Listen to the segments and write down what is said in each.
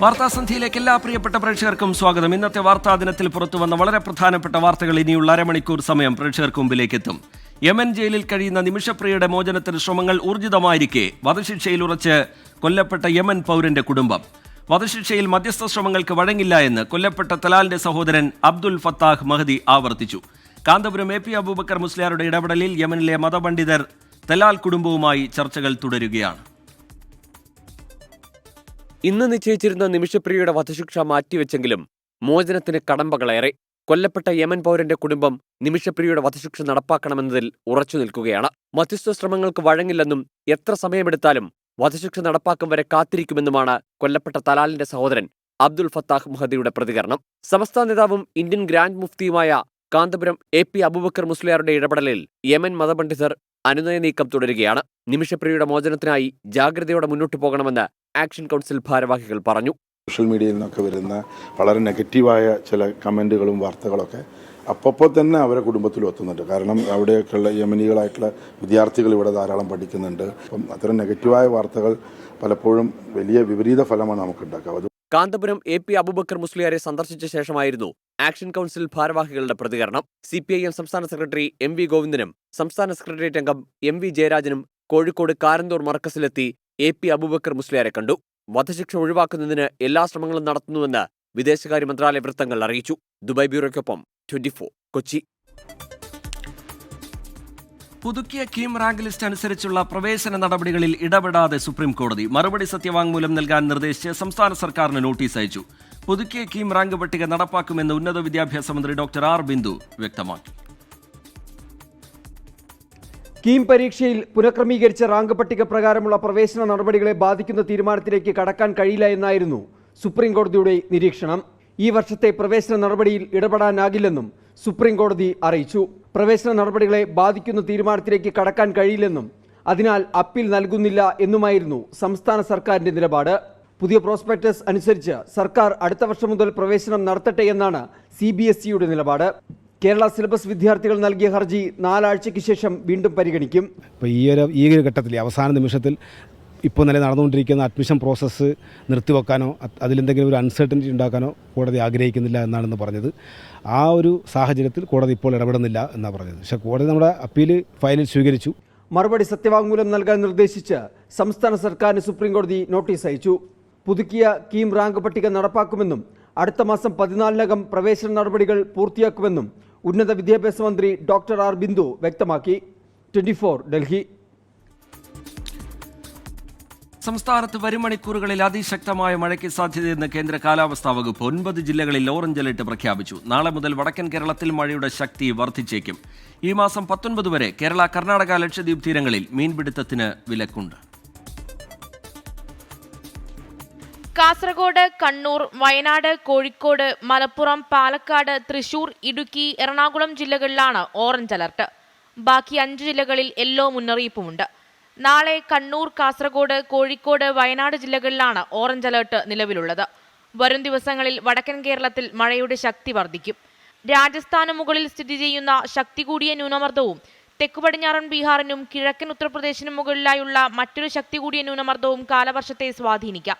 വാർത്താസന്ധിയിലേക്ക് എല്ലാ പ്രിയപ്പെട്ട പ്രേക്ഷകർക്കും സ്വാഗതം. ഇന്നത്തെ വാർത്താ ദിനത്തിൽ പുറത്തുവന്ന വളരെ പ്രധാനപ്പെട്ട വാർത്തകൾ ഇനിയുള്ള അരമണിക്കൂർ സമയം പ്രേക്ഷകർക്ക് മുമ്പിലേക്ക് എത്തും. യമൻ ജയിലിൽ കഴിയുന്ന നിമിഷപ്രിയയുടെ മോചനത്തിന് ശ്രമങ്ങൾ ഊർജിതമായിരിക്കെ വധശിക്ഷയിൽ ഉറച്ച് കൊല്ലപ്പെട്ട യമൻ പൗരന്റെ കുടുംബം. വധശിക്ഷയിൽ മധ്യസ്ഥ ശ്രമങ്ങൾക്ക് വഴങ്ങില്ല എന്ന് കൊല്ലപ്പെട്ട തലാലിന്റെ സഹോദരൻ അബ്ദുൽ ഫത്താഹ് മഹദി ആവർത്തിച്ചു. കാന്തപുരം AP അബൂബക്കർ മുസ്ലിയാരുടെ ഇടപെടലിൽ യമനിലെ മതപണ്ഡിതർ തലാൽ കുടുംബവുമായി ചർച്ചകൾ തുടരുകയാണ്. ഇന്ന് നിശ്ചയിച്ചിരുന്ന നിമിഷപ്രിയയുടെ വധശിക്ഷ മാറ്റിവെച്ചെങ്കിലും മോചനത്തിന് കടമ്പകളേറെ. കൊല്ലപ്പെട്ട യമൻ പൗരന്റെ കുടുംബം നിമിഷപ്രിയയുടെ വധശിക്ഷ നടപ്പാക്കണമെന്നതിൽ ഉറച്ചു നിൽക്കുകയാണ്. മധ്യസ്ഥ ശ്രമങ്ങൾക്ക് വഴങ്ങില്ലെന്നും എത്ര സമയമെടുത്താലും വധശിക്ഷ നടപ്പാക്കും വരെ കാത്തിരിക്കുമെന്നുമാണ് കൊല്ലപ്പെട്ട തലാലിന്റെ സഹോദരൻ അബ്ദുൽ ഫത്താഹ് മഹദിയുടെ പ്രതികരണം. സമസ്ത നേതാവും ഇന്ത്യൻ ഗ്രാൻഡ് മുഫ്തിയുമായ കാന്തപുരം AP അബൂബക്കർ മുസ്ലിയാരുടെ ഇടപെടലിൽ യമൻ മതപണ്ഡിതർ അനുനയ നീക്കം തുടരുകയാണ്. നിമിഷപ്രിയയുടെ മോചനത്തിനായി ജാഗ്രതയോടെ മുന്നോട്ടു പോകണമെന്ന് ആക്ഷൻ കൗൺസിൽ ഭാരവാഹികൾ പറഞ്ഞു. സോഷ്യൽ മീഡിയയിൽ നിന്നൊക്കെ വരുന്ന വളരെ നെഗറ്റീവായ ചില കമൻറ്റുകളും വാർത്തകളൊക്കെ അപ്പോൾ തന്നെ അവരെ കുടുംബത്തിലും എത്തുന്നുണ്ട്. കാരണം അവിടെയൊക്കെയുള്ള യമനികളായിട്ടുള്ള വിദ്യാർത്ഥികൾ ഇവിടെ ധാരാളം പഠിക്കുന്നുണ്ട്. അപ്പം അത്തരം നെഗറ്റീവായ വാർത്തകൾ പലപ്പോഴും വലിയ വിപരീത ഫലമാണ് നമുക്കുണ്ടാക്കുക. കാന്തപുരം AP അബൂബക്കർ മുസ്ലിയാരെ സന്ദർശിച്ച ശേഷമായിരുന്നു ആക്ഷൻ കൗൺസിൽ ഭാരവാഹികളുടെ പ്രതികരണം. CPIM സംസ്ഥാന സെക്രട്ടറി MV ഗോവിന്ദനും സംസ്ഥാന സെക്രട്ടേറിയറ്റ് അംഗം MV ജയരാജനും കോഴിക്കോട് കാരന്തൂർ മർക്കസിലെത്തി AP അബൂബക്കർ മുസ്ലിയാരെ കണ്ടു. വധശിക്ഷ ഒഴിവാക്കുന്നതിന് എല്ലാ ശ്രമങ്ങളും നടത്തുന്നുവെന്ന് വിദേശകാര്യ മന്ത്രാലയ വൃത്തങ്ങൾ അറിയിച്ചു. ദുബായ് ബ്യൂറോയ്ക്കൊപ്പം 24 കൊച്ചി. പുതുക്കിയ കീം റാങ്ക് ലിസ്റ്റ് അനുസരിച്ചുള്ള പ്രവേശന നടപടികളിൽ ഇടപെടാതെ സുപ്രീം കോടതി. മറുപടി സത്യവാങ്മൂലം നൽകാൻ നിർദ്ദേശിച്ച് സംസ്ഥാന സർക്കാരിന് നോട്ടീസ് അയച്ചു. പുതുക്കിയ കീം റാങ്ക് പട്ടിക നടപ്പാക്കുമെന്ന് ഉന്നത വിദ്യാഭ്യാസ മന്ത്രി ഡോക്ടർ R ബിന്ദു വ്യക്തമാക്കി. കീം പരീക്ഷയിൽ പുനഃക്രമീകരിച്ച റാങ്ക് പട്ടിക പ്രകാരമുള്ള പ്രവേശന നടപടികളെ ബാധിക്കുന്ന തീരുമാനത്തിലേക്ക് കടക്കാൻ കഴിയില്ല എന്നായിരുന്നു സുപ്രീം കോടതിയുടെ നിരീക്ഷണം. ഈ വർഷത്തെ പ്രവേശന നടപടിയിൽ ഇടപെടാനാകില്ലെന്നും സുപ്രീം കോടതി അറിയിച്ചു. പ്രവേശന നടപടികളെ ബാധിക്കുന്ന തീരുമാനത്തിലേക്ക് കടക്കാൻ കഴിയില്ലെന്നും അതിനാൽ അപ്പീൽ നൽകുന്നില്ല എന്നുമായിരുന്നു സംസ്ഥാന സർക്കാരിന്റെ നിലപാട്. പുതിയ പ്രോസ്പെക്ടസ് അനുസരിച്ച് സർക്കാർ അടുത്ത വർഷം മുതൽ പ്രവേശനം നടത്തട്ടെ എന്നാണ് CBSEയുടെ നിലപാട്. കേരള സിലബസ് വിദ്യാർത്ഥികൾ നൽകിയ ഹർജി 4 ആഴ്ചയ്ക്ക് ശേഷം വീണ്ടും പരിഗണിക്കും. ഇപ്പോൾ ഈ ഒരു ഘട്ടത്തിൽ അവസാന നിമിഷത്തിൽ ഇപ്പോൾ നടന്നുകൊണ്ടിരിക്കുന്ന അഡ്മിഷൻ പ്രോസസ്സ് നിർത്തിവെക്കാനോ അതിലെന്തെങ്കിലും ഒരു അൺസർട്ടനിറ്റി ഉണ്ടാക്കാനോ കോടതി ആഗ്രഹിക്കുന്നില്ല എന്നാണെന്ന് പറഞ്ഞത്. ആ ഒരു സാഹചര്യത്തിൽ കോടതി ഇപ്പോൾ ഇടപെടുന്നില്ല എന്നാണ് പറഞ്ഞത്. പക്ഷേ കോടതി നമ്മുടെ അപ്പീൽ ഫയലിൽ സ്വീകരിച്ചു. മറുപടി സത്യവാങ്മൂലം നൽകാൻ നിർദ്ദേശിച്ച് സംസ്ഥാന സർക്കാരിന് സുപ്രീം കോടതി നോട്ടീസ് അയച്ചു. പുതുക്കിയ കീം റാങ്ക് പട്ടിക നടപ്പാക്കുമെന്നും അടുത്ത മാസം 14-നകം പ്രവേശന നടപടികൾ പൂർത്തിയാക്കുമെന്നും ഉന്നത വിദ്യാഭ്യാസ മന്ത്രി ഡോക്ടർ R ബിന്ദു വ്യക്തമാക്കി. 24 ഡൽഹി. സംസ്ഥാനത്ത് വരും മണിക്കൂറുകളിൽ അതിശക്തമായ മഴയ്ക്ക് സാധ്യതയെന്ന് കേന്ദ്ര കാലാവസ്ഥാ വകുപ്പ്. 9 ജില്ലകളിൽ ഓറഞ്ച് അലർട്ട് പ്രഖ്യാപിച്ചു. നാളെ മുതൽ വടക്കൻ കേരളത്തിൽ മഴയുടെ ശക്തി വർദ്ധിച്ചേക്കും. ഈ മാസം 19 വരെ കേരള, കർണാടക, ലക്ഷദ്വീപ് തീരങ്ങളിൽ മീൻപിടുത്തത്തിന് വിലക്കുണ്ട്. കാസർഗോഡ്, കണ്ണൂർ, വയനാട്, കോഴിക്കോട്, മലപ്പുറം, പാലക്കാട്, തൃശൂർ, ഇടുക്കി, എറണാകുളം ജില്ലകളിലാണ് ഓറഞ്ച് അലർട്ട്. ബാക്കി 5 ജില്ലകളിൽ യെല്ലോ മുന്നറിയിപ്പുമുണ്ട്. നാളെ കണ്ണൂർ, കാസർഗോഡ്, കോഴിക്കോട്, വയനാട് ജില്ലകളിലാണ് ഓറഞ്ച് അലർട്ട് നിലവിലുള്ളത്. വരും ദിവസങ്ങളിൽ വടക്കൻ കേരളത്തിൽ മഴയുടെ ശക്തി വർദ്ധിക്കും. രാജസ്ഥാനു മുകളിൽ സ്ഥിതി ചെയ്യുന്ന ശക്തി കൂടിയ ന്യൂനമർദ്ദവും തെക്കു പടിഞ്ഞാറൻ ബീഹാറിനും കിഴക്കൻ ഉത്തർപ്രദേശിനും മുകളിലായുള്ള മറ്റൊരു ശക്തി കൂടിയ ന്യൂനമർദ്ദവും കാലവർഷത്തെ സ്വാധീനിക്കാം.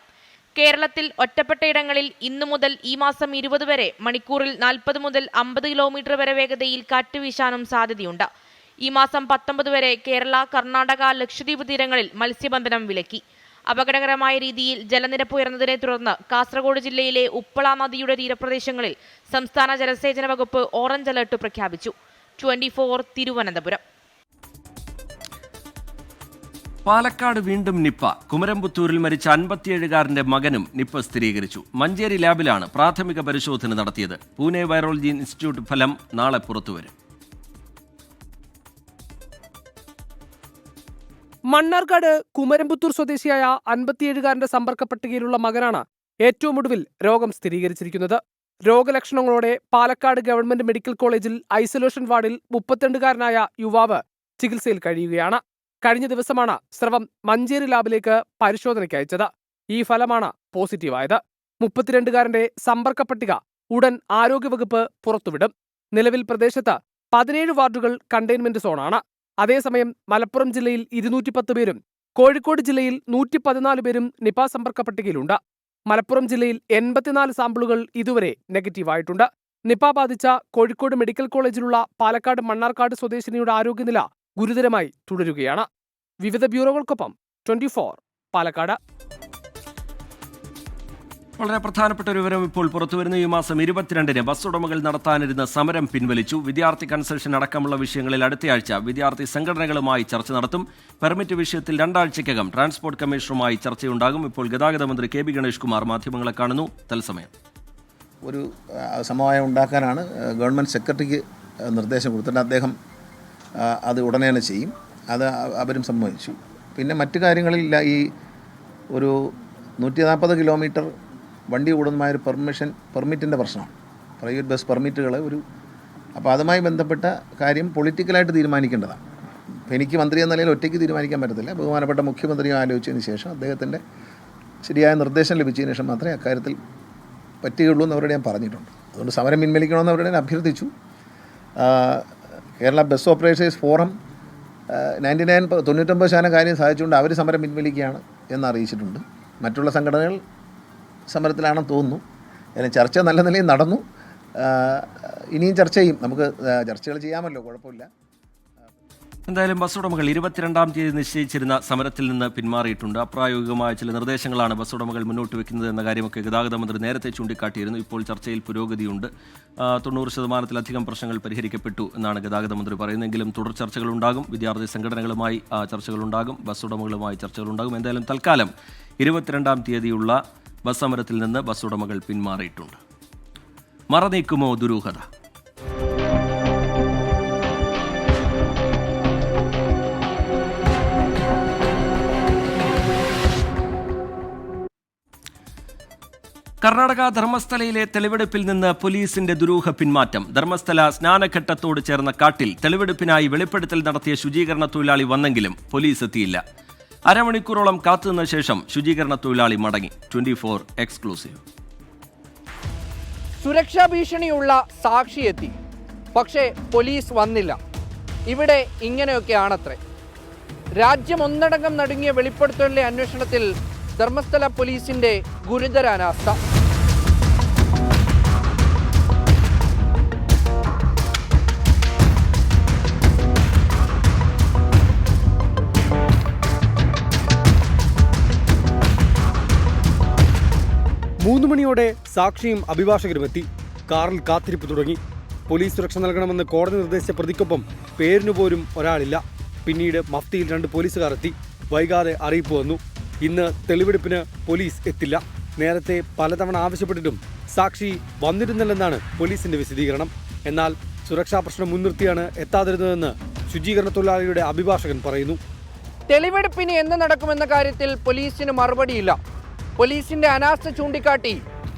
കേരളത്തിൽ ഒറ്റപ്പെട്ടയിടങ്ങളിൽ ഇന്നു മുതൽ ഈ മാസം 20 വരെ മണിക്കൂറിൽ 40 മുതൽ 50 കിലോമീറ്റർ വരെ വേഗതയിൽ കാറ്റ് വീശാനും സാധ്യതയുണ്ട്. ഈ മാസം 19 വരെ കേരള, കർണാടക, ലക്ഷദ്വീപ് തീരങ്ങളിൽ മത്സ്യബന്ധനം വിലക്കി. അപകടകരമായ രീതിയിൽ ജലനിരപ്പ് ഉയർന്നതിനെ തുടർന്ന് കാസർഗോഡ് ജില്ലയിലെ ഉപ്പള നദിയുടെ തീരപ്രദേശങ്ങളിൽ സംസ്ഥാന ജലസേചന വകുപ്പ് ഓറഞ്ച് അലർട്ട് പ്രഖ്യാപിച്ചു. 24 തിരുവനന്തപുരം. പാലക്കാട് വീണ്ടും നിപ്പ. കുമരംപുത്തൂരിൽ മരിച്ച 57-കാരന്റെ മകനും നിപ്പ സ്ഥിരീകരിച്ചു. മഞ്ചേരി ലാബിലാണ് പ്രാഥമിക പരിശോധന നടത്തിയത്. പൂനെ വൈറോളജി ഇൻസ്റ്റിറ്റ്യൂട്ട് ഫലം നാളെ പുറത്തുവരും. മണ്ണാർക്കാട് കുമരംപുത്തൂർ സ്വദേശിയായ 57-കാരന്റെ സമ്പർക്ക പട്ടികയിലുള്ള മകനാണ് ഏറ്റവും ഒടുവിൽ രോഗം സ്ഥിരീകരിച്ചിരിക്കുന്നത്. രോഗലക്ഷണങ്ങളോടെ പാലക്കാട് ഗവൺമെന്റ് മെഡിക്കൽ കോളേജിൽ ഐസൊലേഷൻ വാർഡിൽ 32-കാരനായ യുവാവ് ചികിത്സയിൽ കഴിയുകയാണ്. കഴിഞ്ഞ ദിവസമാണ് സ്രവം മഞ്ചേരി ലാബിലേക്ക് പരിശോധനയ്ക്ക് അയച്ചത്. ഈ ഫലമാണ് പോസിറ്റീവായത്. 32-കാരന്റെ സമ്പർക്ക പട്ടിക ഉടൻ ആരോഗ്യവകുപ്പ് പുറത്തുവിടും. നിലവിൽ പ്രദേശത്ത് 17 വാർഡുകൾ കണ്ടെയ്ൻമെന്റ് സോണാണ്. അതേസമയം മലപ്പുറം ജില്ലയിൽ 210 പേരും കോഴിക്കോട് ജില്ലയിൽ 114 പേരും നിപ സമ്പർക്ക പട്ടികയിലുണ്ട്. മലപ്പുറം ജില്ലയിൽ 84 സാമ്പിളുകൾ ഇതുവരെ നെഗറ്റീവായിട്ടുണ്ട്. നിപ ബാധിച്ച കോഴിക്കോട് മെഡിക്കൽ കോളേജിലുള്ള പാലക്കാട് മണ്ണാർക്കാട് സ്വദേശിനിയുടെ ആരോഗ്യനില ഗുരുതരമായി തുടരുകയാണ്. വിവിധ ബ്യൂറോകൾക്കൊപ്പം 24 പാലക്കാട്. വളരെ പ്രധാനപ്പെട്ട ഒരു വിവരം ഇപ്പോൾ പുറത്തുവരുന്ന ഈ മാസം 22-ന് ബസ് ഉടമകൾ നടത്താനിരുന്ന സമരം പിൻവലിച്ചു. വിദ്യാർത്ഥി കൺസെഷൻ അടക്കമുള്ള വിഷയങ്ങളിൽ അടുത്തയാഴ്ച വിദ്യാർത്ഥി സംഘടനകളുമായി ചർച്ച നടത്തും. പെർമിറ്റ് വിഷയത്തിൽ 2 ആഴ്ചയ്ക്കകം ട്രാൻസ്പോർട്ട് കമ്മീഷണറുമായി ചർച്ചയുണ്ടാകും. ഇപ്പോൾ ഗതാഗത മന്ത്രി കെ ബി ഗണേഷ് കുമാർ മാധ്യമങ്ങളെ കാണുന്നു. തത്സമയം ഒരു സമവായം ഉണ്ടാക്കാനാണ് ഗവൺമെൻറ് സെക്രട്ടറിക്ക് നിർദ്ദേശം കൊടുത്തിട്ട് അദ്ദേഹം അത് ഉടനെ തന്നെ ചെയ്യും. അത് അവരും സമ്മതിച്ചു. പിന്നെ മറ്റു കാര്യങ്ങളില്ല, ഈ ഒരു 140 കിലോമീറ്റർ വണ്ടി ഓടുന്നതായൊരു പെർമിറ്റിൻ്റെ പ്രശ്നമാണ്. പ്രൈവറ്റ് ബസ് പെർമിറ്റുകൾ അപ്പോൾ അതുമായി ബന്ധപ്പെട്ട കാര്യം പൊളിറ്റിക്കലായിട്ട് തീരുമാനിക്കേണ്ടതാണ്. അപ്പോൾ എനിക്ക് മന്ത്രി എന്ന നിലയിൽ ഒറ്റയ്ക്ക് തീരുമാനിക്കാൻ പറ്റത്തില്ല. ബഹുമാനപ്പെട്ട മുഖ്യമന്ത്രിയും ആലോചിച്ചതിന് ശേഷം അദ്ദേഹത്തിൻ്റെ ശരിയായ നിർദ്ദേശം ലഭിച്ചതിന് ശേഷം മാത്രമേ അക്കാര്യത്തിൽ പറ്റുകയുള്ളൂ എന്ന് അവരോട് ഞാൻ പറഞ്ഞിട്ടുണ്ട്. അതുകൊണ്ട് സമരം പിൻവലിക്കണമെന്ന് അവരോട് ഞാൻ അഭ്യർത്ഥിച്ചു. കേരള ബസ് ഓപ്പറേറ്റേഴ്സ് ഫോറം 99% കാര്യം സാധിച്ചുകൊണ്ട് അവർ സമരം പിൻവലിക്കുകയാണ് എന്ന് അറിയിച്ചിട്ടുണ്ട്. മറ്റുള്ള സംഘടനകൾ സമരത്തിലാണെന്ന് തോന്നുന്നു. അതിന് ചർച്ച നല്ല നിലയിൽ നടന്നു. ഇനിയും ചർച്ച ചെയ്യും. നമുക്ക് ചർച്ചകൾ ചെയ്യാമല്ലോ, കുഴപ്പമില്ല. എന്തായാലും ബസ് ഉടമകൾ 22-ാം തീയതി നിശ്ചയിച്ചിരുന്ന സമരത്തിൽ നിന്ന് പിന്മാറിയിട്ടുണ്ട്. അപ്രായോഗികമായ ചില നിർദ്ദേശങ്ങളാണ് ബസ് ഉടമകൾ മുന്നോട്ട് വെക്കുന്നത് എന്ന കാര്യമൊക്കെ ഗതാഗത മന്ത്രി നേരത്തെ ചൂണ്ടിക്കാട്ടിയിരുന്നു. ഇപ്പോൾ ചർച്ചയിൽ പുരോഗതിയുണ്ട്. 90%-ലധികം പ്രശ്നങ്ങൾ പരിഹരിക്കപ്പെട്ടു എന്നാണ് ഗതാഗത മന്ത്രി പറയുന്നതെങ്കിലും തുടർ ചർച്ചകളുണ്ടാകും. വിദ്യാർത്ഥി സംഘടനകളുമായി ചർച്ചകളുണ്ടാകും, ബസ് ഉടമകളുമായി ചർച്ചകളുണ്ടാകും. എന്തായാലും തൽക്കാലം 22-ാം തീയതിയുള്ള ബസ് സമരത്തിൽ നിന്ന് ബസ് ഉടമകൾ പിന്മാറിയിട്ടുണ്ട്. മറനീക്കുമോ ദുരൂഹത? കർണാടക ധർമ്മസ്ഥലയിലെ തെളിവെടുപ്പിൽ നിന്ന് പോലീസിന്റെ ദുരൂഹ പിന്മാറ്റം. ധർമ്മസ്ഥല സ്നാനഘട്ടത്തോട് ചേർന്ന കാട്ടിൽ തെളിവെടുപ്പിനായി വെളിപ്പെടുത്തൽ നടത്തിയ ശുചീകരണ തൊഴിലാളി വന്നെങ്കിലും പോലീസ് എത്തിയില്ല. അരമണിക്കൂറോളം കാത്തുനിന്ന ശേഷം ശുചീകരണ തൊഴിലാളി മടങ്ങി. 24 എക്സ്ക്ലൂസീവ്. സുരക്ഷാ ഭീഷണിയുള്ള സാക്ഷി എത്തി, പക്ഷേ പോലീസ് വന്നില്ല. ഇവിടെ ഇങ്ങനെയൊക്കെയാണത്രേ. രാജ്യം ഒന്നടങ്കം നടുങ്ങിയ വെളിപ്പെടുത്തലിന്റെ അന്വേഷണത്തിൽ ധർമ്മസ്ഥല പോലീസിന്റെ ഗുരുതര അനാസ്ഥ. മൂന്ന് മണിയോടെ സാക്ഷിയും അഭിഭാഷകരും എത്തി. കാറിൽ കാത്തിരിപ്പ് തുടങ്ങി. പോലീസ് സുരക്ഷ നൽകണമെന്ന് കോടതി നിർദ്ദേശിച്ച പ്രതിക്കൊപ്പം പേരിനു പോലും ഒരാളില്ല. പിന്നീട് മഫ്തിയിൽ 2 പോലീസുകാർ എത്തി. വൈകാതെ അറിയിപ്പ് വന്നു, ഇന്ന് തെളിവെടുപ്പിന് പോലീസ് എത്തില്ല. നേരത്തെ പലതവണ ആവശ്യപ്പെട്ടിട്ടും സാക്ഷി വന്നിരുന്നില്ലെന്നാണ് പോലീസിന്റെ വിശദീകരണം. എന്നാൽ സുരക്ഷാ പ്രശ്നം മുൻനിർത്തിയാണ് എത്താതിരുന്നതെന്ന് ശുചീകരണ തൊഴിലാളിയുടെ അഭിഭാഷകൻ പറയുന്നു. തെളിവെടുപ്പിന് എന്ന് നടക്കുമെന്ന കാര്യത്തിൽ പോലീസിന് മറുപടിയില്ല. പോലീസിന്റെ അനാസ്ഥ ചൂണ്ടിക്കാട്ടി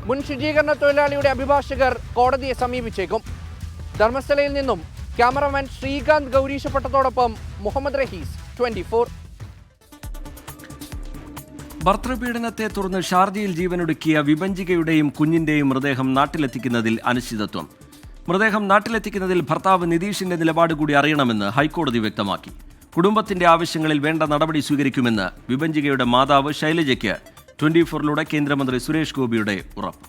മുൻ ശുചീകരണ തൊഴിലാളിയുടെ അഭിഭാഷകർ കോടതിയെ സമീപിച്ചേക്കും. ധർമ്മസ്ഥലയിൽ നിന്നും ക്യാമറമാൻ ശ്രീകാന്ത് ഗൗരീശപ്പെട്ടതോടൊപ്പം മുഹമ്മദ് റഹീസ്, 24. ഭർത്തൃപീഡനത്തെ തുടർന്ന് ഷാർജയിൽ ജീവനൊടുക്കിയ വിഭജികയുടെയും കുഞ്ഞിന്റെയും മൃതദേഹം നാട്ടിലെത്തിക്കുന്നതിൽ അനിശ്ചിതത്വം. മൃതദേഹം നാട്ടിലെത്തിക്കുന്നതിൽ ഭർത്താവ് നിതീഷിന്റെ നിലപാട് കൂടി അറിയണമെന്ന് ഹൈക്കോടതി വ്യക്തമാക്കി. കുടുംബത്തിന്റെ ആവശ്യങ്ങളിൽ വേണ്ട നടപടി സ്വീകരിക്കുമെന്ന് വിഭജികയുടെ മാതാവ് ശൈലജയ്ക്ക് 24-ലൂടെ കേന്ദ്രമന്ത്രി സുരേഷ് ഗോപിയുടെ ഉറപ്പ്.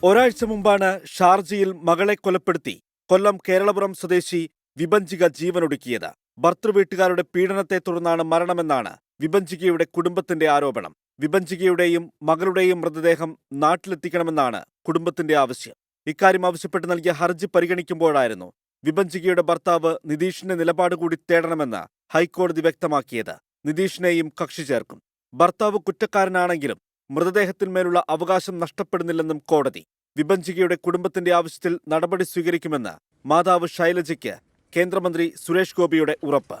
ഒരാഴ്ച മുമ്പാണ് ഷാർജയിൽ മകളെ കൊലപ്പെടുത്തി കൊല്ലം കേരളപുരം സ്വദേശി വിഭജിക ജീവനൊടുക്കിയത്. ഭർത്തൃവീട്ടുകാരുടെ പീഡനത്തെ തുടർന്നാണ് മരണമെന്നാണ് വിഭജികയുടെ കുടുംബത്തിന്റെ ആരോപണം. വിഭജികയുടെയും മകളുടെയും മൃതദേഹം നാട്ടിലെത്തിക്കണമെന്നാണ് കുടുംബത്തിന്റെ ആവശ്യം. ഇക്കാര്യം ആവശ്യപ്പെട്ട് നൽകിയ ഹർജി പരിഗണിക്കുമ്പോഴായിരുന്നു വിഭജികയുടെ ഭർത്താവ് നിതീഷിന്റെ നിലപാട് കൂടി തേടണമെന്ന് ഹൈക്കോടതി വ്യക്തമാക്കിയത്. നിതീഷിനെയും കക്ഷി ചേർക്കും. ഭർത്താവ് കുറ്റക്കാരനാണെങ്കിലും മൃതദേഹത്തിന്മേലുള്ള അവകാശം നഷ്ടപ്പെടുന്നില്ലെന്നും കോടതി. വിഭജികയുടെ കുടുംബത്തിന്റെ ആവശ്യത്തിൽ നടപടി സ്വീകരിക്കുമെന്ന് മാതാവ് ശൈലജയ്ക്ക് കേന്ദ്രമന്ത്രി സുരേഷ് ഗോപിയുടെ ഉറപ്പ്.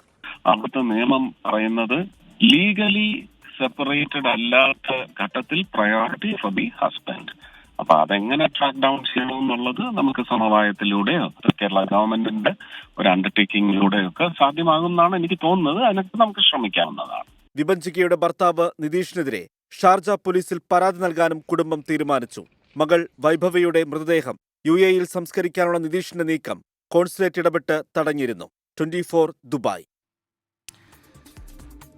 അവിടുത്തെ നിയമം പറയുന്നത് ലീഗലി സെപ്പറേറ്റഡ് അല്ലാത്ത ഘട്ടത്തിൽ പ്രയോറിറ്റി ഫോർ ദി ഹസ്ബൻഡ്. അപ്പൊ അതെങ്ങനെ ട്രാക്ക് ഡൗൺ ചെയ്യണമെന്നുള്ളത് നമുക്ക് സമവായത്തിലൂടെയോ കേരള ഗവൺമെന്റിന്റെ ഒരു അണ്ടർടേക്കിങ്ങിലൂടെയോ ഒക്കെ സാധ്യമാകുമെന്നാണ് എനിക്ക് തോന്നുന്നത്. അതിനൊക്കെ നമുക്ക് ശ്രമിക്കാവുന്നതാണ്. വിഭജികയുടെ ഭർത്താവ് നിതീഷിനെതിരെ ഷാർജ പോലീസിൽ പരാതി നൽകാനും കുടുംബം തീരുമാനിച്ചു. മകൾ വൈഭവയുടെ മൃതദേഹം UAE-യിൽ സംസ്കരിക്കാനുള്ള നിതീഷിന്റെ നീക്കം കോൺസുലേറ്റ് ഇടപെട്ട് തടഞ്ഞിരുന്നു. 24 ദുബായ്.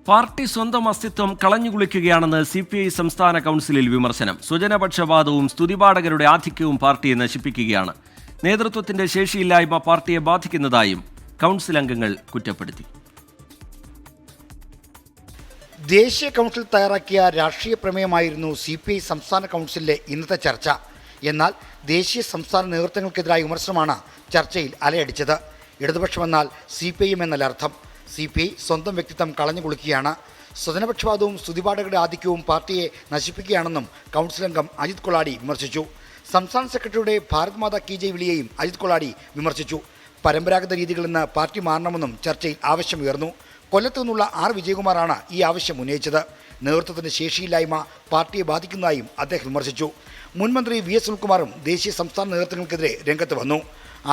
പാർട്ടി സ്വന്തം അസ്തിത്വം കളഞ്ഞുകുളിക്കുകയാണെന്ന് CPI സംസ്ഥാന കൗൺസിലിൽ വിമർശനം. സ്വജനപക്ഷപാതവും സ്തുതിപാഠകരുടെ ആധിക്യവും പാർട്ടിയെ നശിപ്പിക്കുകയാണ്. നേതൃത്വത്തിന്റെ ശേഷിയില്ലായ്മ പാർട്ടിയെ ബാധിക്കുന്നതായും കൗൺസിൽ അംഗങ്ങൾ കുറ്റപ്പെടുത്തി. ദേശീയ കൗൺസിൽ തയ്യാറാക്കിയ രാഷ്ട്രീയ പ്രമേയമായിരുന്നു CPI സംസ്ഥാന കൗൺസിലിലെ ഇന്നത്തെ ചർച്ച. എന്നാൽ ദേശീയ സംസ്ഥാന നേതൃത്വങ്ങൾക്കെതിരായ വിമർശനമാണ് ചർച്ചയിൽ അലയടിച്ചത്. ഇടതുപക്ഷമെന്നാൽ CPIM എന്നല്ല അർത്ഥം. CPI സ്വന്തം വ്യക്തിത്വം കളഞ്ഞു കുളിക്കുകയാണ്. സ്വജനപക്ഷപാതവും സ്തുതിപാഠകരുടെ ആധിക്യവും പാർട്ടിയെ നശിപ്പിക്കുകയാണെന്നും കൗൺസിൽ അംഗം അജിത് കൊളാടി വിമർശിച്ചു. സംസ്ഥാന സെക്രട്ടറിയുടെ ഭാരത് മാതാ കി ജയ് വിളിയെയും അജിത് കൊളാടി വിമർശിച്ചു. പരമ്പരാഗത രീതികളിൽ നിന്ന് പാർട്ടി മാറണമെന്നും ചർച്ചയിൽ ആവശ്യമുയർന്നു. കൊല്ലത്തു നിന്നുള്ള R. വിജയകുമാറാണ് ഈ ആവശ്യം ഉന്നയിച്ചത്. നേതൃത്വത്തിന്റെ ശേഷിയില്ലായ്മ പാർട്ടിയെ ബാധിക്കുന്നതായും അദ്ദേഹം വിമർശിച്ചു. മുൻ മന്ത്രി VS സുനിൽകുമാറും ദേശീയ സംസ്ഥാന നേതൃത്വങ്ങൾക്കെതിരെ രംഗത്ത് വന്നു.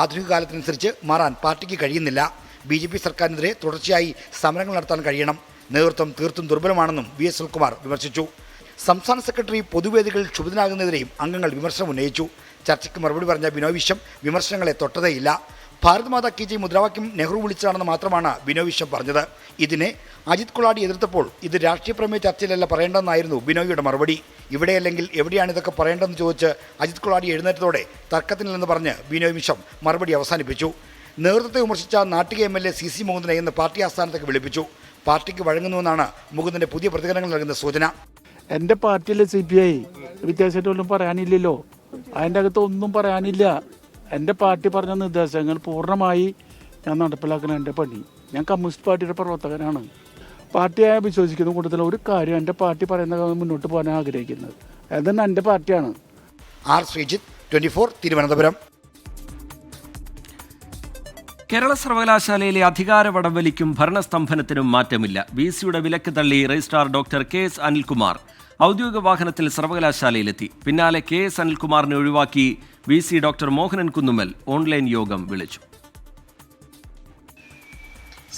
ആധുനിക കാലത്തിനനുസരിച്ച് മാറാൻ പാർട്ടിക്ക് കഴിയുന്നില്ല. BJP സർക്കാരിനെതിരെ തുടർച്ചയായി സമരങ്ങൾ നടത്താൻ കഴിയണം. നേതൃത്വം തീർത്തും ദുർബലമാണെന്നും VS സുനിൽകുമാർ വിമർശിച്ചു. സംസ്ഥാന സെക്രട്ടറി പൊതുവേദികളിൽ ക്ഷുഭിതനാകുന്നതിനെതിരെയും അംഗങ്ങൾ വിമർശനം ഉന്നയിച്ചു. ചർച്ചയ്ക്ക് മറുപടി പറഞ്ഞ ബിനോയ് വിശ്വം വിമർശനങ്ങളെ തൊട്ടതേയില്ല. ഭാരത് മാതാ കി ജയ് മുദ്രാവാക്യം നെഹ്റു വിളിച്ചതാണെന്ന് മാത്രമാണ് ബിനോയ് വിശ്വം പറഞ്ഞത്. ഇതിനെ അജിത് കൊളാടി എതിർത്തപ്പോൾ ഇത് രാഷ്ട്രീയ പ്രമേയ ചർച്ചയിലല്ല പറയേണ്ടതെന്നായിരുന്നു ബിനോയിയുടെ മറുപടി. ഇവിടെയല്ലെങ്കിൽ എവിടെയാണ് ഇതൊക്കെ പറയേണ്ടതെന്ന് ചോദിച്ച് അജിത് കൊളാടി എഴുന്നേറ്റതോടെ തർക്കത്തിനില്ലെന്ന് പറഞ്ഞ് ബിനോയ് വിശ്വം മറുപടി അവസാനിപ്പിച്ചു. നേതൃത്വത്തെ വിമർശിച്ച നാട്ടിക MLA CC മുകുന്ദനെ ഇന്ന് പാർട്ടി ആസ്ഥാനത്തേക്ക് വിളിപ്പിച്ചു. പാർട്ടിക്ക് വഴങ്ങുന്നുവെന്നാണ് മുകുന്ദന്റെ പുതിയ പ്രതികരണങ്ങൾ നൽകുന്ന സൂചന. എൻ്റെ പാർട്ടിയിലെ CPI വ്യത്യാസമായിട്ടൊന്നും പറയാനില്ലല്ലോ. അതിൻ്റെ അകത്ത് ഒന്നും പറയാനില്ല. എൻ്റെ പാർട്ടി പറഞ്ഞ നിർദ്ദേശങ്ങൾ പൂർണ്ണമായി ഞാൻ നടപ്പിലാക്കണം എൻ്റെ പണി. ഞാൻ കമ്മ്യൂണിസ്റ്റ് പാർട്ടിയുടെ പ്രവർത്തകനാണ്. പാർട്ടിയെ വിശ്വസിക്കുന്ന കൂട്ടത്തിൽ ഒരു കാര്യം എൻ്റെ പാർട്ടി പറയുന്ന മുന്നോട്ട് പോകാൻ ആഗ്രഹിക്കുന്നത്. അതെന്നെ എൻ്റെ പാർട്ടിയാണ്. R. ശ്രീജിത്ത്, 24, തിരുവനന്തപുരം. കേരള സർവകലാശാലയിലെ അധികാര വടംവലിക്കും ഭരണസ്തംഭനത്തിനും മാറ്റമില്ല. VCയുടെ വിലക്ക് തള്ളി രജിസ്ട്രാർ ഡോക്ടർ KS അനിൽകുമാർ ഔദ്യോഗിക വാഹനത്തിൽ സർവകലാശാലയിലെത്തി. പിന്നാലെ KS അനിൽകുമാറിനെ ഒഴിവാക്കി VC doctor Mohanan Kunnummal online യോഗം വിളിച്ചു.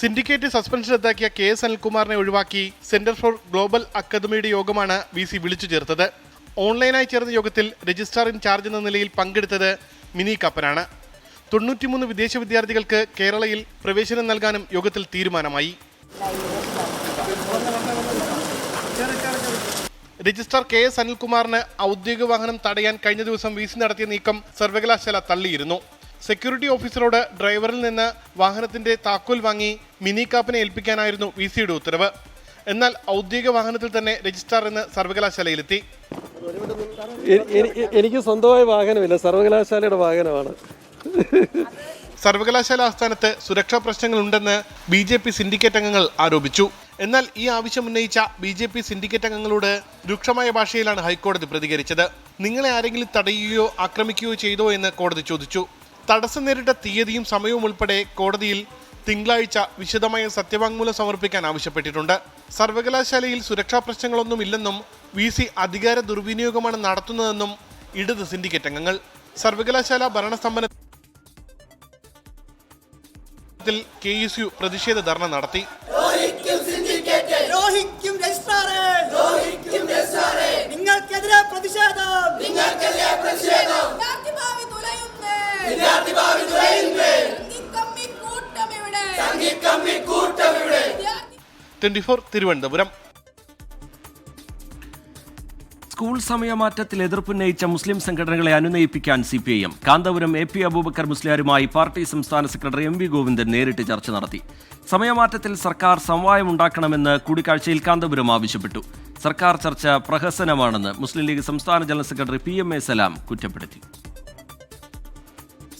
സിൻഡിക്കേറ്റ് സസ്പെൻഷൻ റദ്ദാക്കിയ KS അനിൽകുമാറിനെ ഒഴിവാക്കി സെന്റർ ഫോർ ഗ്ലോബൽ അക്കാദമിയുടെ യോഗമാണ് VC വിളിച്ചു ചേർത്തത്. ഓൺലൈനായി ചേർന്ന യോഗത്തിൽ രജിസ്ട്രാർ ഇൻ ചാർജ് എന്ന നിലയിൽ പങ്കെടുത്തത് മിനി കപ്പനാണ്. 93 വിദേശ വിദ്യാർത്ഥികൾക്ക് കേരളയിൽ പ്രവേശനം നൽകാനും യോഗത്തിൽ തീരുമാനമായി. രജിസ്ട്രാർ KS അനിൽകുമാറിന് ഔദ്യോഗിക വാഹനം തടയാൻ കഴിഞ്ഞ ദിവസം VC നടത്തിയ നീക്കം സർവകലാശാല തള്ളിയിരുന്നു. സെക്യൂരിറ്റി ഓഫീസറോട് ഡ്രൈവറിൽ നിന്ന് വാഹനത്തിന്റെ താക്കോൽ വാങ്ങി മിനി കാപ്പിനെ ഏൽപ്പിക്കാനായിരുന്നു VCയുടെ ഉത്തരവ്. എന്നാൽ ഔദ്യോഗിക വാഹനത്തിൽ തന്നെ രജിസ്ട്രാർ ഇന്ന് സർവകലാശാലയിലെത്തി. എനിക്ക് സ്വന്തമായ വാഹനമില്ല, സർവകലാശാലയുടെ വാഹനമാണ്. സർവകലാശാല ആസ്ഥാനത്ത് സുരക്ഷാ പ്രശ്നങ്ങളുണ്ടെന്ന് BJP സിൻഡിക്കേറ്റ് അംഗങ്ങൾ ആരോപിച്ചു. എന്നാൽ ഈ ആവശ്യം ഉന്നയിച്ച BJP സിൻഡിക്കേറ്റ് അംഗങ്ങളോട് രൂക്ഷമായ ഭാഷയിലാണ് ഹൈക്കോടതി പ്രതികരിച്ചത്. നിങ്ങളെ ആരെങ്കിലും തടയുകയോ ആക്രമിക്കുകയോ ചെയ്തോ എന്ന് കോടതി ചോദിച്ചു. തടസ്സം നേരിട്ട തീയതിയും സമയവും ഉൾപ്പെടെ കോടതിയിൽ തിങ്കളാഴ്ച വിശദമായ സത്യവാങ്മൂലം സമർപ്പിക്കാൻ ആവശ്യപ്പെട്ടിട്ടുണ്ട്. സർവകലാശാലയിൽ സുരക്ഷാ പ്രശ്നങ്ങളൊന്നുമില്ലെന്നും VC അധികാര ദുർവിനിയോഗമാണ് നടത്തുന്നതെന്നും ഇടത് സിൻഡിക്കേറ്റ് അംഗങ്ങൾ. സർവകലാശാല ഭരണസ്തംഭനത്തിൽ KSU പ്രതിഷേധ ധർണ നടത്തി. തിരുവനന്തപുരം. സ്കൂൾ സമയമാറ്റത്തിൽ എതിർപ്പുന്നയിച്ച മുസ്ലിം സംഘടനകളെ അനുനയിപ്പിക്കാൻ CPIM. കാന്തപുരം AP അബൂബക്കർ മുസ്ലിയാരുമായി പാർട്ടി സംസ്ഥാന സെക്രട്ടറി MV ഗോവിന്ദൻ നേരിട്ട് ചർച്ച നടത്തി. സമയമാറ്റത്തിൽ സർക്കാർ സമവായമുണ്ടാക്കണമെന്ന് കൂടിക്കാഴ്ചയിൽ കാന്തപുരം ആവശ്യപ്പെട്ടു. സർക്കാർ ചർച്ച പ്രഹസനമാണെന്ന് മുസ്ലിം ലീഗ് സംസ്ഥാന ജനറൽ സെക്രട്ടറി PMA സലാം കുറ്റപ്പെടുത്തി.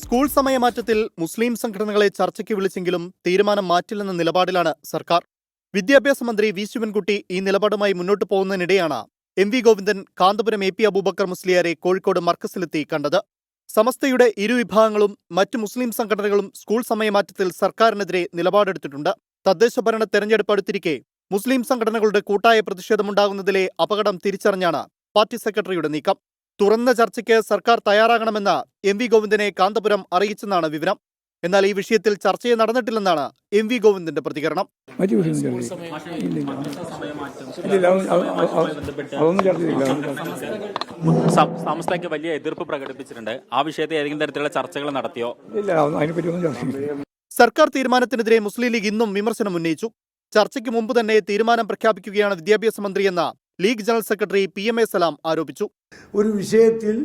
സ്കൂൾ സമയമാറ്റത്തിൽ മുസ്ലിം സംഘടനകളെ ചർച്ചയ്ക്ക് വിളിച്ചെങ്കിലും തീരുമാനം മാറ്റില്ലെന്ന നിലപാടിലാണ് സർക്കാർ. വിദ്യാഭ്യാസ മന്ത്രി V ശിവൻകുട്ടി ഈ നിലപാടുമായി മുന്നോട്ട് പോകുന്നതിനിടെയാണ് MV ഗോവിന്ദൻ കാന്തപുരം AP അബൂബക്കർ മുസ്ലിയാരെ കോഴിക്കോട് മർക്കസിലെത്തി കണ്ടത്. സമസ്തയുടെ ഇരുവിഭാഗങ്ങളും മറ്റു മുസ്ലിം സംഘടനകളും സ്കൂൾ സമയമാറ്റത്തിൽ സർക്കാരിനെതിരെ നിലപാടെടുത്തിട്ടുണ്ട്. തദ്ദേശ ഭരണ തെരഞ്ഞെടുപ്പ് അടുത്തിരിക്കെ മുസ്ലിം സംഘടനകളുടെ കൂട്ടായ പ്രതിഷേധമുണ്ടാകുന്നതിലെ അപകടം തിരിച്ചറിഞ്ഞാണ് പാർട്ടി സെക്രട്ടറിയുടെ നീക്കം. തുറന്ന ചർച്ചയ്ക്ക് സർക്കാർ തയ്യാറാകണമെന്ന് MV ഗോവിന്ദനെ കാന്തപുരം അറിയിച്ചെന്നാണ് വിവരം. എന്നാൽ ഈ വിഷയത്തിൽ ചർച്ചയെ നടന്നിട്ടില്ലെന്നാണ് MV ഗോവിന്ദന്റെ പ്രതികരണം. സമസ്തയ്ക്ക് വലിയ എതിർപ്പ് പ്രകടിപ്പിച്ചിട്ടുണ്ട്. ആ വിഷയത്തിൽ ഏതെങ്കിലും തരത്തിലുള്ള ചർച്ചകൾ നടത്തിയോ? സർക്കാർ തീരുമാനത്തിനെതിരെ മുസ്ലിം ലീഗ് ഇന്നും വിമർശനം ഉന്നയിച്ചു. ചർച്ചയ്ക്ക് മുമ്പ് തന്നെ തീരുമാനം പ്രഖ്യാപിക്കുകയാണ് വിദ്യാഭ്യാസ മന്ത്രിയെന്ന് ലീഗ് ജനറൽ സെക്രട്ടറി PMA സലാം ആരോപിച്ചു. ഒരു വിഷയത്തിൽ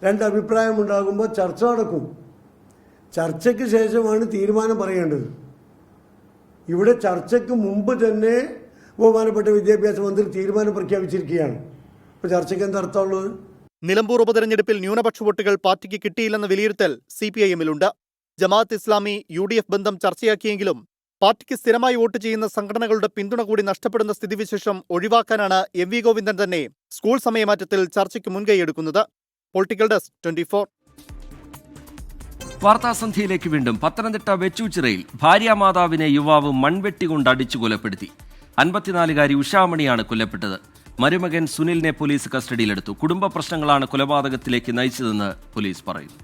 രണ്ടഭിപ്രായമുണ്ടാകുമ്പോൾ ചർച്ച നടക്കും. ചർച്ചയ്ക്ക് ശേഷമാണ് തീരുമാനം പറയേണ്ടത്. ഇവിടെ ചർച്ചയ്ക്ക് മുമ്പ് തന്നെ ബഹുമാനപ്പെട്ട വിദ്യാഭ്യാസ മന്ത്രി തീരുമാനം പ്രഖ്യാപിച്ചിരിക്കുകയാണ്. ഇപ്പോൾ ചർച്ചയ്ക്ക് എന്താ അർത്ഥമുള്ളത്? നിലമ്പൂർ ഉപതെരഞ്ഞെടുപ്പിൽ ന്യൂനപക്ഷ വോട്ടുകൾ പാർട്ടിക്ക് കിട്ടിയില്ലെന്ന വിലയിരുത്തൽ CPIM-ലുണ്ട്. ജമാഅത്ത് ഇസ്ലാമി UDF ബന്ധം ചർച്ചയാക്കിയെങ്കിലും പാർട്ടിക്ക് സ്ഥിരമായി വോട്ട് ചെയ്യുന്ന സംഘടനകളുടെ പിന്തുണ കൂടി നഷ്ടപ്പെടുന്ന സ്ഥിതിവിശേഷം ഒഴിവാക്കാനാണ് MV ഗോവിന്ദൻ തന്നെ സ്കൂൾ സമയമാറ്റത്തിൽ ചർച്ചയ്ക്ക് മുൻകൈയെടുക്കുന്നത്. Political desk 24. വാർത്താസന്ധ്യയിലേക്ക് വീണ്ടും. പത്തനംതിട്ട വെച്ചൂച്ചിറയിൽ ഭാര്യാമാതാവിനെ യുവാവ് മൺവെട്ടി കൊണ്ട് അടിച്ചു കൊലപ്പെടുത്തി. 54-കാരി ഉഷാമണിയാണ് കൊല്ലപ്പെട്ടത്. മരുമകൻ സുനിലിനെ പോലീസ് കസ്റ്റഡിയിലെടുത്തു. കുടുംബ പ്രശ്നങ്ങളാണ് കൊലപാതകത്തിലേക്ക് നയിച്ചതെന്ന് പോലീസ് പറയുന്നു.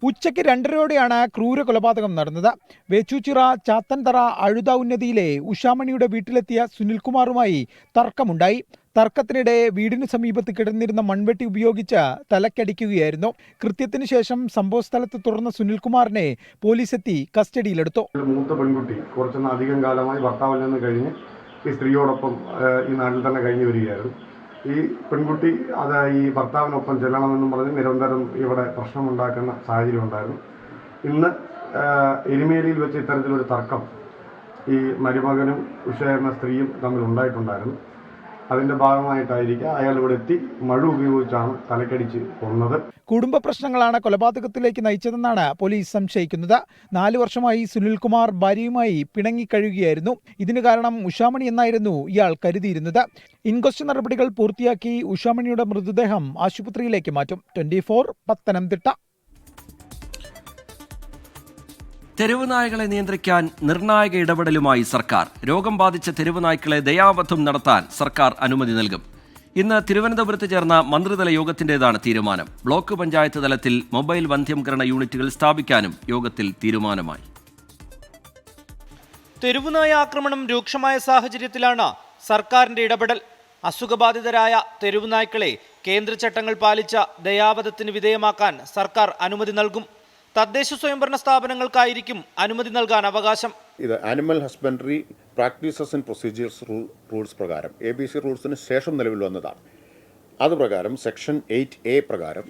ഉച്ചയ്ക്ക് 2:30യോടെയാണ് ക്രൂര കൊലപാതകം നടന്നത്. വേച്ചൂച്ചിറ ചാത്തൻതറ അഴുത ഉന്നതിയിലെ ഉഷാമണിയുടെ വീട്ടിലെത്തിയ സുനിൽകുമാറുമായി തർക്കമുണ്ടായി. തർക്കത്തിനിടെ വീടിന് സമീപത്ത് കിടന്നിരുന്ന മൺവെട്ടി ഉപയോഗിച്ച് തലക്കടിക്കുകയായിരുന്നു. കൃത്യത്തിന് ശേഷം സംഭവസ്ഥലത്ത് തുറന്ന സുനിൽകുമാറിനെ പോലീസെത്തി കസ്റ്റഡിയിലെടുത്തു. മൂത്ത പെൺകുട്ടി കുറച്ചൊന്ന് അധികം കാലമായി ഭർത്താവിൽ നിന്ന് കഴിഞ്ഞ് ഈ സ്ത്രീയോടൊപ്പം ഈ നാട്ടിൽ തന്നെ കഴിഞ്ഞു വരികയായിരുന്നു. ഈ പെൺകുട്ടി അത് ഈ ഭർത്താവിനൊപ്പം ചെല്ലണമെന്നും പറഞ്ഞ് നിരന്തരം ഇവിടെ പ്രശ്നമുണ്ടാക്കുന്ന സാഹചര്യം ഉണ്ടായിരുന്നു. ഇന്ന് എരുമേലിയിൽ വെച്ച് ഇത്തരത്തിലൊരു തർക്കം ഈ മരുമകനും ഉഷ എന്ന സ്ത്രീയും തമ്മിൽ ഉണ്ടായിട്ടുണ്ടായിരുന്നു. അതിന്റെ ഭാഗമായിട്ടായിരിക്കും അയാൾ ഇവിടെ എത്തി മഴ ഉപയോഗിച്ചാണ് തലക്കടിച്ച് കൊന്നത്. കുടുംബ പ്രശ്നങ്ങളാണ് കൊലപാതകത്തിലേക്ക് നയിച്ചതെന്നാണ് പോലീസ് സംശയിക്കുന്നത്. 4 വർഷമായി സുനിൽകുമാർ ഭാര്യയുമായി പിണങ്ങിക്കഴിയുകയായിരുന്നു. ഇതിന് കാരണം ഉഷാമണി എന്നായിരുന്നു ഇയാൾ കരുതിയിരുന്നത്. ഇൻക്വസ്റ്റ് നടപടികൾ പൂർത്തിയാക്കി ഉഷാമണിയുടെ മൃതദേഹം ആശുപത്രിയിലേക്ക് മാറ്റും. 24 പത്തനംതിട്ട. തെരുവ് നായകളെ നിയന്ത്രിക്കാൻ നിർണായക ഇടപെടലുമായി സർക്കാർ. രോഗം ബാധിച്ച തെരുവ് നായ്ക്കളെ ദയാവധം നടത്താൻ സർക്കാർ അനുമതി നൽകും. ഇന്ന് തിരുവനന്തപുരത്ത് ചേർന്ന മന്ത്രിതല യോഗത്തിന്റേതാണ് തീരുമാനം. ബ്ലോക്ക് പഞ്ചായത്ത് തലത്തിൽ മൊബൈൽ വന്ധ്യംകരണ യൂണിറ്റുകൾ സ്ഥാപിക്കാനും യോഗത്തിൽ തീരുമാനമായി. തെരുവുനായ ആക്രമണം രൂക്ഷമായ സാഹചര്യത്തിലാണ് സർക്കാരിന്റെ ഇടപെടൽ. അസുഖബാധിതരായ തെരുവുനായ്ക്കളെ കേന്ദ്ര ചട്ടങ്ങൾ പാലിച്ച ദയാവധത്തിന് വിധേയമാക്കാൻ സർക്കാർ അനുമതി നൽകും. തദ്ദേശ സ്വയംഭരണ സ്ഥാപനങ്ങൾക്കായിരിക്കും അനുമതി നൽകാൻ അവകാശം. ഇത് animal husbandry practices and procedures rules പ്രകാരം ABC റൂൾസിന് ശേഷം നിലവിൽ വന്നതാണ്. അതുപ്രകാരം സെക്ഷൻ 8A പ്രകാരം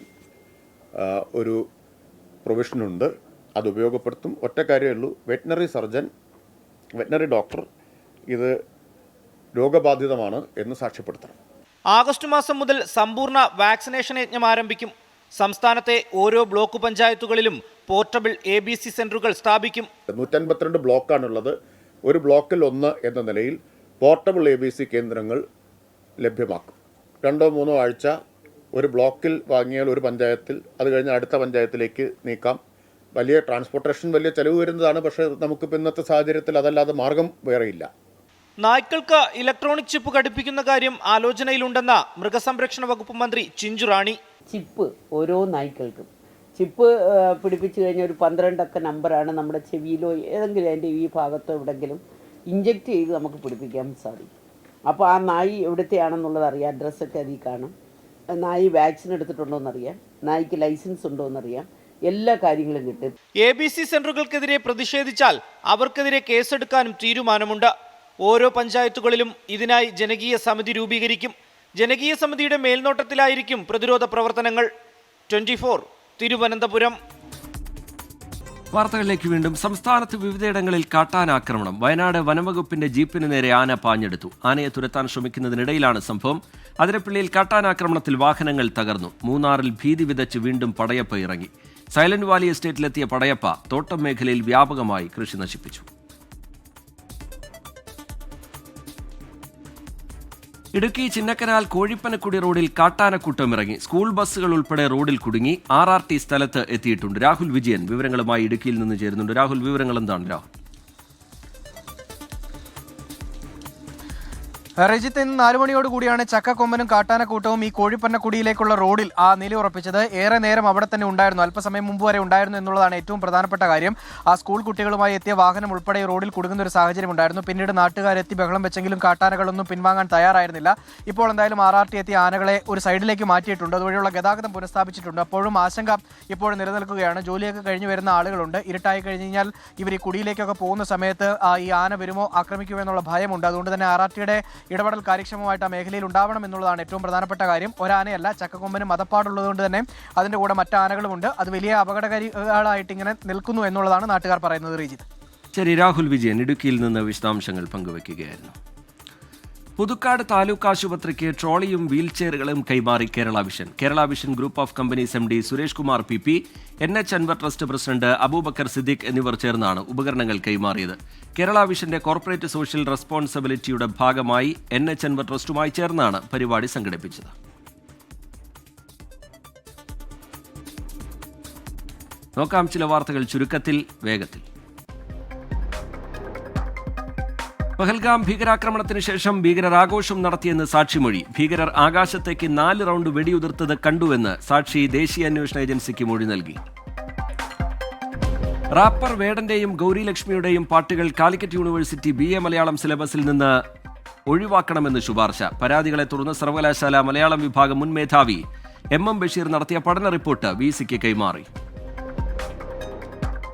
ഒരു പ്രൊവിഷനുണ്ട്. അത് ഉപയോഗപ്പെടുത്തും. ഒറ്റ കാര്യമേ ഉള്ളൂ, വെറ്റിനറി ഡോക്ടർ ഇത് രോഗബാധിതമാണ് എന്ന് സാക്ഷ്യപ്പെടുത്തണം. ആഗസ്റ്റ് മാസം മുതൽ സമ്പൂർണ്ണ വാക്സിനേഷൻ യജ്ഞം ആരംഭിക്കും. സംസ്ഥാനത്തെ ഓരോ ബ്ലോക്ക് പഞ്ചായത്തുകളിലും പോർട്ടബിൾ ABC സെന്ററുകൾ സ്ഥാപിക്കും. 152 ബ്ലോക്കാണുള്ളത്. ഒരു ബ്ലോക്കിൽ 1 എന്ന നിലയിൽ പോർട്ടബിൾ ABC കേന്ദ്രങ്ങൾ ലഭ്യമാക്കും. 2-3 ആഴ്ച ഒരു ബ്ലോക്കിൽ വാങ്ങിയാൽ ഒരു പഞ്ചായത്തിൽ, അത് കഴിഞ്ഞ് അടുത്ത പഞ്ചായത്തിലേക്ക് നീക്കാം. വലിയ ട്രാൻസ്പോർട്ടേഷൻ വലിയ ചെലവ് വരുന്നതാണ്. പക്ഷേ നമുക്കിപ്പോൾ ഇന്നത്തെ സാഹചര്യത്തിൽ അതല്ലാതെ മാർഗം വേറെയില്ല. നായ്ക്കൾക്ക് ഇലക്ട്രോണിക് ചിപ്പ് ഘടിപ്പിക്കുന്ന കാര്യം ആലോചനയിലുണ്ടെന്ന മൃഗസംരക്ഷണ വകുപ്പ് മന്ത്രി ചിഞ്ചു റാണി. ചിപ്പ് ഓരോ നായ്ക്കൾക്കും ചിപ്പ് പിടിപ്പിച്ചു കഴിഞ്ഞാൽ ഒരു 12 അക്ക നമ്പറാണ് നമ്മുടെ ചെവിയിലോ ഏതെങ്കിലും അതിൻ്റെ ഈ ഭാഗത്തോ എവിടെയെങ്കിലും ഇഞ്ചെക്ട് ചെയ്ത് നമുക്ക് പിടിപ്പിക്കാൻ സാധിക്കും. അപ്പോൾ ആ നായി എവിടത്തെയാണെന്നുള്ളത് അറിയാം. അഡ്രസ്സൊക്കെ അതിൽ കാണും. നായി വാക്സിൻ എടുത്തിട്ടുണ്ടോ എന്നറിയാം. നായ്ക്ക് ലൈസൻസ് ഉണ്ടോ എന്നറിയാം. എല്ലാ കാര്യങ്ങളും കിട്ടും. ABC സെന്ററുകൾക്കെതിരെ പ്രതിഷേധിച്ചാൽ അവർക്കെതിരെ കേസെടുക്കാനും തീരുമാനമുണ്ട്. ഓരോ പഞ്ചായത്തുകളിലും ഇതിനായി ജനകീയ സമിതി രൂപീകരിക്കും. ജനകീയ സമിതിയുടെ മേൽനോട്ടത്തിലായിരിക്കും പ്രതിരോധ പ്രവർത്തനങ്ങൾ. 24 തിരുവനന്തപുരം. വാർത്തകളിലേക്ക് വീണ്ടും. സംസ്ഥാനത്ത് വിവിധയിടങ്ങളിൽ കാട്ടാനാക്രമണം. വയനാട് വനംവകുപ്പിന്റെ ജീപ്പിന് നേരെ ആന പാഞ്ഞെടുത്തു. ആനയെ തുരത്താൻ ശ്രമിക്കുന്നതിനിടയിലാണ് സംഭവം. അതിരപ്പള്ളിയിൽ കാട്ടാനാക്രമണത്തിൽ വാഹനങ്ങൾ തകർന്നു. മൂന്നാറിൽ ഭീതി വിതച്ച് വീണ്ടും പടയപ്പ ഇറങ്ങി. സൈലന്റ് വാലി എസ്റ്റേറ്റിലെത്തിയ പടയപ്പ തോട്ടം മേഖലയിൽ വ്യാപകമായി കൃഷി നശിപ്പിച്ചു. ഇടുക്കി ചിന്നക്കനാൽ കോഴിപ്പനക്കുടി റോഡിൽ കാട്ടാനക്കൂട്ടം ഇറങ്ങി. സ്കൂൾ ബസ്സുകൾ ഉൾപ്പെടെ റോഡിൽ കുടുങ്ങി. RRT സ്ഥലത്ത് എത്തിയിട്ടുണ്ട്. രാഹുൽ വിജയൻ വിവരങ്ങളുമായി ഇടുക്കിയിൽ നിന്ന് ചേരുന്നുണ്ട്. രാഹുൽ, വിവരങ്ങൾ എന്താണ്? രാഹുൽ, രജിത്ത് ഇന്ന് 4 മണിയോടുകൂടിയാണ് ചക്കക്കൊമ്പനും കാട്ടാനക്കൂട്ടവും ഈ കോഴിപ്പന്നക്കുടിയിലേക്കുള്ള റോഡിൽ ആ നിലയുറപ്പിച്ചത്. ഏറെ നേരം അവിടെ തന്നെ ഉണ്ടായിരുന്നു, അല്പസമയം മുമ്പ് വരെ ഉണ്ടായിരുന്നു എന്നുള്ളതാണ് ഏറ്റവും പ്രധാനപ്പെട്ട കാര്യം. ആ സ്കൂൾ കുട്ടികളുമായി എത്തിയ വാഹനം ഉൾപ്പെടെ റോഡിൽ കുടുങ്ങുന്ന ഒരു സാഹചര്യം ഉണ്ടായിരുന്നു. പിന്നീട് നാട്ടുകാരെത്തി ബഹളം വെച്ചെങ്കിലും കാട്ടാനകളൊന്നും പിൻവാങ്ങാൻ തയ്യാറായിരുന്നില്ല. ഇപ്പോൾ എന്തായാലും RRT എത്തിയ ആനകളെ ഒരു സൈഡിലേക്ക് മാറ്റിയിട്ടുണ്ട്, അതുവഴിയുള്ള ഗതാഗതം പുനഃസ്ഥാപിച്ചിട്ടുണ്ട്. അപ്പോഴും ആശങ്ക ഇപ്പോൾ നിലനിൽക്കുകയാണ്. ജോലിയൊക്കെ കഴിഞ്ഞ് വരുന്ന ആളുകളുണ്ട്. ഇരുട്ടായി കഴിഞ്ഞ് കഴിഞ്ഞാൽ ഇവർ ഈ കുടിയിലേക്കൊക്കെ പോകുന്ന സമയത്ത് ഈ ആന വരുമോ ആക്രമിക്കുമോ എന്നുള്ള ഭയമുണ്ട്. അതുകൊണ്ട് തന്നെ RRTയുടെ ഇടപെടൽ കാര്യക്ഷമമായിട്ട് ആ മേഖലയിൽ ഉണ്ടാവണം എന്നുള്ളതാണ് ഏറ്റവും പ്രധാനപ്പെട്ട കാര്യം. ഒരാനയല്ല, ചക്കക്കൊമ്പനും മതപ്പാടുള്ളതുകൊണ്ട് തന്നെ അതിൻ്റെ കൂടെ മറ്റ് ആനകളുമുണ്ട്. അത് വലിയ അപകടകാരികളായിട്ട് ഇങ്ങനെ നിൽക്കുന്നു എന്നുള്ളതാണ് നാട്ടുകാർ പറയുന്നത്. റീജിത്ത്. ശരി, രാഹുൽ വിജയൻ ഇടുക്കിയിൽ നിന്ന് വിശദാംശങ്ങൾ പങ്കുവയ്ക്കുകയായിരുന്നു. പുതുക്കാട് താലൂക്ക് ആശുപത്രിക്ക് ട്രോളിയും വീൽചെയറുകളും കൈമാറി Kerala vision. Kerala vision group of companies MD Suresh Kumar PP, NH Anwar trust president Abubakar Siddique എന്നിവർ ചേർന്നാണ് ഉപകരണങ്ങൾ കൈമാറിയത്. കേരള വിഷന്റെ കോർപ്പറേറ്റ് സോഷ്യൽ റെസ്പോൺസിബിലിറ്റിയുടെ ഭാഗമായി NH അൻവർ ട്രസ്റ്റുമായി ചേർന്നാണ് പരിപാടി സംഘടിപ്പിച്ചത്. നോക്കാം ചില വാർത്തകൾ ചുരുക്കത്തിൽ, വേഗത്തിൽ. പഹൽഗാം ഭീകരാക്രമണത്തിന് ശേഷം ഭീകരർ ആഘോഷം നടത്തിയെന്ന് സാക്ഷിമൊഴി. ഭീകരർ ആകാശത്തേക്ക് 4 റൗണ്ട് വെടിയുതിർത്തത് കണ്ടുവെന്ന് സാക്ഷി ദേശീയ അന്വേഷണ ഏജൻസിക്ക് മൊഴി നൽകി. റാപ്പർ വേടന്റെയും ഗൗരി ലക്ഷ്മിയുടെയും പാട്ടുകൾ കാലിക്കറ്റ് യൂണിവേഴ്സിറ്റി BA മലയാളം സിലബസിൽ നിന്ന് ഒഴിവാക്കണമെന്ന് ശുപാർശ. പരാതികളെ തുടർന്ന് സർവകലാശാല മലയാളം വിഭാഗം മുൻ മേധാവി MM ബഷീർ നടത്തിയ പഠന റിപ്പോർട്ട് VCക്ക് കൈമാറി.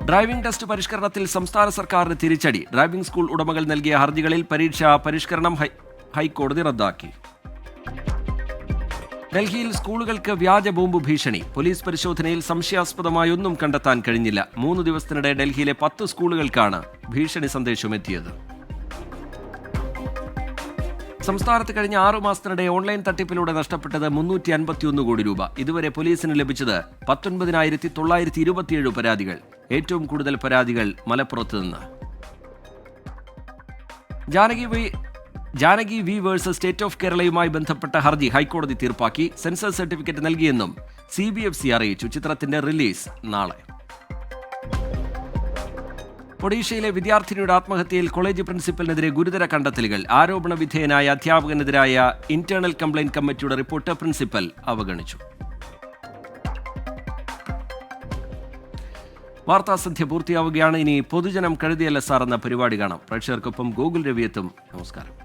ഡ്രൈവിംഗ് ടെസ്റ്റ് പരിഷ്കരണത്തിൽ സംസ്ഥാന സർക്കാരിന് തിരിച്ചടി. ഡ്രൈവിംഗ് സ്കൂൾ ഉടമകൾ നൽകിയ ഹർജികളിൽ പരീക്ഷാ പരിഷ്കരണം ഹൈക്കോടതി റദ്ദാക്കി. ഡൽഹിയിൽ സ്കൂളുകൾക്ക് വ്യാജ ബോംബ് ഭീഷണി. പോലീസ് പരിശോധനയിൽ സംശയാസ്പദമായി ഒന്നും കണ്ടെത്താൻ കഴിഞ്ഞില്ല. 3 ദിവസത്തിനിടെ ഡൽഹിയിലെ 10 സ്കൂളുകൾക്കാണ് ഭീഷണി സന്ദേശം എത്തിയത്. സംസ്ഥാനത്ത് കഴിഞ്ഞ 6 മാസത്തിനിടെ ഓൺലൈൻ തട്ടിപ്പിലൂടെ നഷ്ടപ്പെട്ടത് 351 കോടി രൂപ. ഇതുവരെ പോലീസിന് ലഭിച്ചത് 19,927 പരാതികൾ. ഏറ്റവും കൂടുതൽ പരാതികൾ മലപ്പുറത്ത് നിന്ന്. Janaki V versus state of കേരളയുമായി ബന്ധപ്പെട്ട ഹർജി ഹൈക്കോടതി തീർപ്പാക്കി. സെൻസർ സർട്ടിഫിക്കറ്റ് നൽകിയെന്നും CBFC അറിയിച്ചു. ചിത്രത്തിന്റെ റിലീസ് നാളെ. ഒഡീഷയിലെ വിദ്യാർത്ഥിനിയുടെ ആത്മഹത്യയിൽ കോളേജ് പ്രിൻസിപ്പലിനെതിരെ ഗുരുതര കണ്ടെത്തലുകൾ. ആരോപണ വിധേയനായ അധ്യാപകനെതിരായ ഇന്റേണൽ കംപ്ലയിന്റ് കമ്മിറ്റിയുടെ റിപ്പോർട്ട് പ്രിൻസിപ്പൽ അവഗണിച്ചു. വാർത്താസന്ധ്യ പൂർത്തിയാവുകയാണ്. ഇനി പൊതുജനം കഴുതിയല്ല സാർ എന്ന പരിപാടി കാണാം. പ്രേക്ഷകർക്കൊപ്പം ഗോകുൽ രവിയെത്തും. നമസ്കാരം.